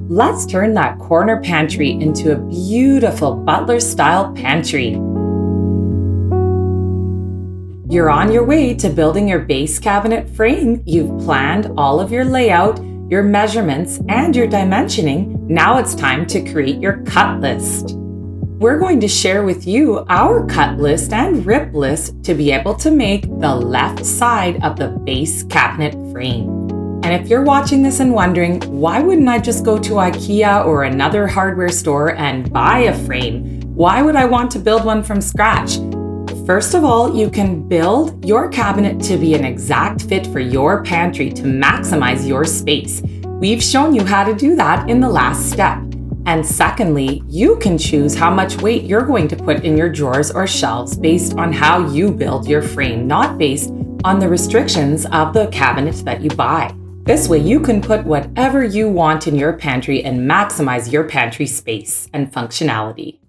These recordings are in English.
Let's turn that corner pantry into a beautiful butler-style pantry. You're on your way to building your base cabinet frame. You've planned all of your layout, your measurements, and your dimensioning. Now it's time to create your cut list. We're going to share with you our cut list and rip list to be able to make the left side of the base cabinet frame. And if you're watching this and wondering, why wouldn't I just go to IKEA or another hardware store and buy a frame? Why would I want to build one from scratch? First of all, you can build your cabinet to be an exact fit for your pantry to maximize your space. We've shown you how to do that in the last step. And secondly, you can choose how much weight you're going to put in your drawers or shelves based on how you build your frame, not based on the restrictions of the cabinet that you buy. This way you can put whatever you want in your pantry and maximize your pantry space and functionality.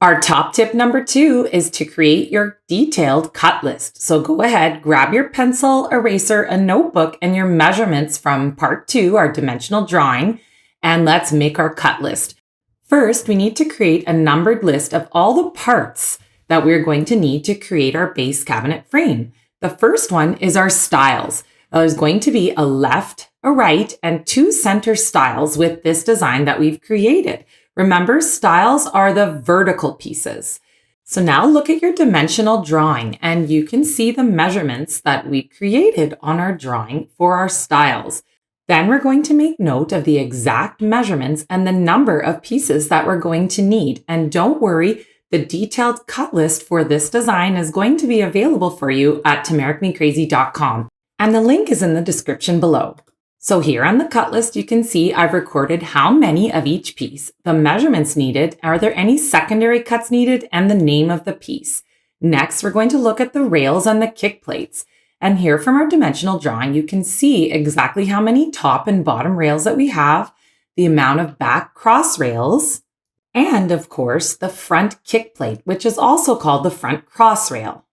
Our top tip number 2 is to create your detailed cut list. So go ahead, grab your pencil, eraser, a notebook, and your measurements from part 2, our dimensional drawing, and let's make our cut list. First, we need to create a numbered list of all the parts that we're going to need to create our base cabinet frame. The first one is our stiles. There's going to be a left, a right, and 2 center stiles with this design that we've created. Remember, stiles are the vertical pieces. So now look at your dimensional drawing and you can see the measurements that we created on our drawing for our stiles. Then we're going to make note of the exact measurements and the number of pieces that we're going to need. And don't worry, the detailed cut list for this design is going to be available for you at tomaricmecrazy.com. And the link is in the description below. So here on the cut list, you can see I've recorded how many of each piece, the measurements needed, are there any secondary cuts needed, and the name of the piece. Next, we're going to look at the rails and the kick plates. And here from our dimensional drawing, you can see exactly how many top and bottom rails that we have, the amount of back cross rails, and of course, the front kick plate, which is also called the front cross rail.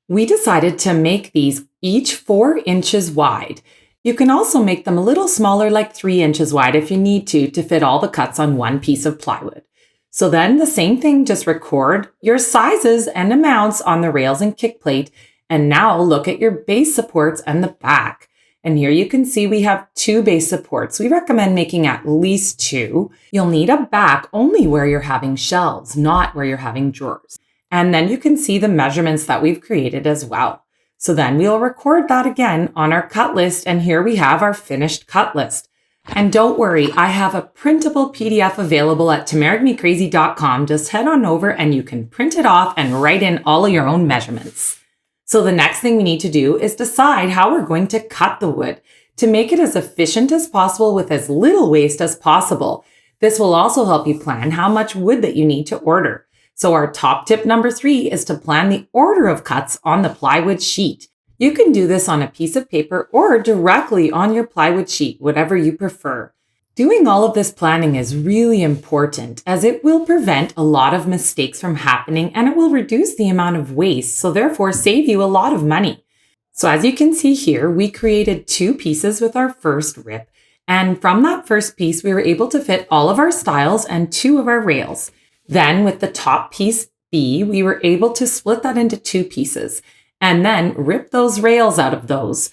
We decided to make these each 4 inches wide. You can also make them a little smaller, like 3 inches wide if you need to fit all the cuts on one piece of plywood. So then the same thing, just record your sizes and amounts on the rails and kick plate. And now look at your base supports and the back. And here you can see we have 2 base supports. We recommend making at least 2. You'll need a back only where you're having shelves, not where you're having drawers. And then you can see the measurements that we've created as well. So then we'll record that again on our cut list, and here we have our finished cut list. And don't worry, I have a printable PDF available at tomaricmecrazy.com. Just head on over and you can print it off and write in all of your own measurements. So the next thing we need to do is decide how we're going to cut the wood to make it as efficient as possible with as little waste as possible. This will also help you plan how much wood that you need to order. So our top tip number 3 is to plan the order of cuts on the plywood sheet. You can do this on a piece of paper or directly on your plywood sheet, whatever you prefer. Doing all of this planning is really important as it will prevent a lot of mistakes from happening and it will reduce the amount of waste, so therefore save you a lot of money. So as you can see here, we created 2 pieces with our first rip. And from that first piece, we were able to fit all of our stiles and 2 of our rails. Then with the top piece B, we were able to split that into 2 pieces and then rip those rails out of those.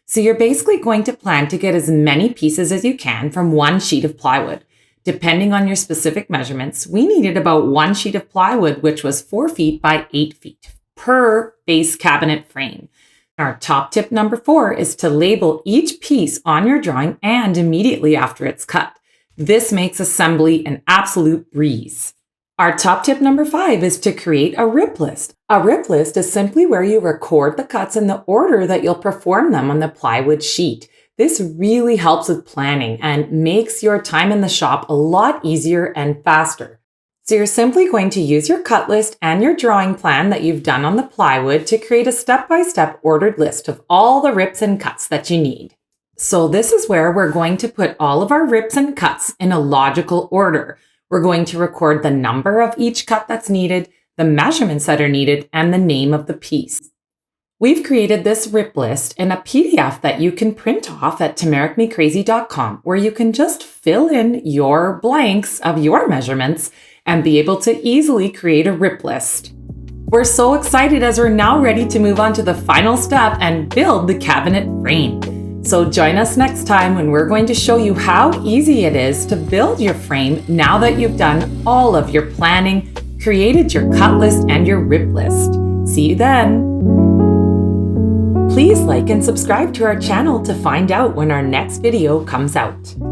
So you're basically going to plan to get as many pieces as you can from 1 sheet of plywood. Depending on your specific measurements, we needed about 1 sheet of plywood, which was 4 feet by 8 feet per base cabinet frame. Our top tip number 4 is to label each piece on your drawing and immediately after it's cut. This makes assembly an absolute breeze. Our top tip number 5 is to create a rip list. A rip list is simply where you record the cuts in the order that you'll perform them on the plywood sheet. This really helps with planning and makes your time in the shop a lot easier and faster. So you're simply going to use your cut list and your drawing plan that you've done on the plywood to create a step-by-step ordered list of all the rips and cuts that you need. So this is where we're going to put all of our rips and cuts in a logical order. We're going to record the number of each cut that's needed, the measurements that are needed, and the name of the piece. We've created this rip list in a PDF that you can print off at turmericmecrazy.com, where you can just fill in your blanks of your measurements and be able to easily create a rip list. We're so excited as we're now ready to move on to the final step and build the cabinet frame. So join us next time when we're going to show you how easy it is to build your frame now that you've done all of your planning, created your cut list and your rip list. See you then! Please like and subscribe to our channel to find out when our next video comes out.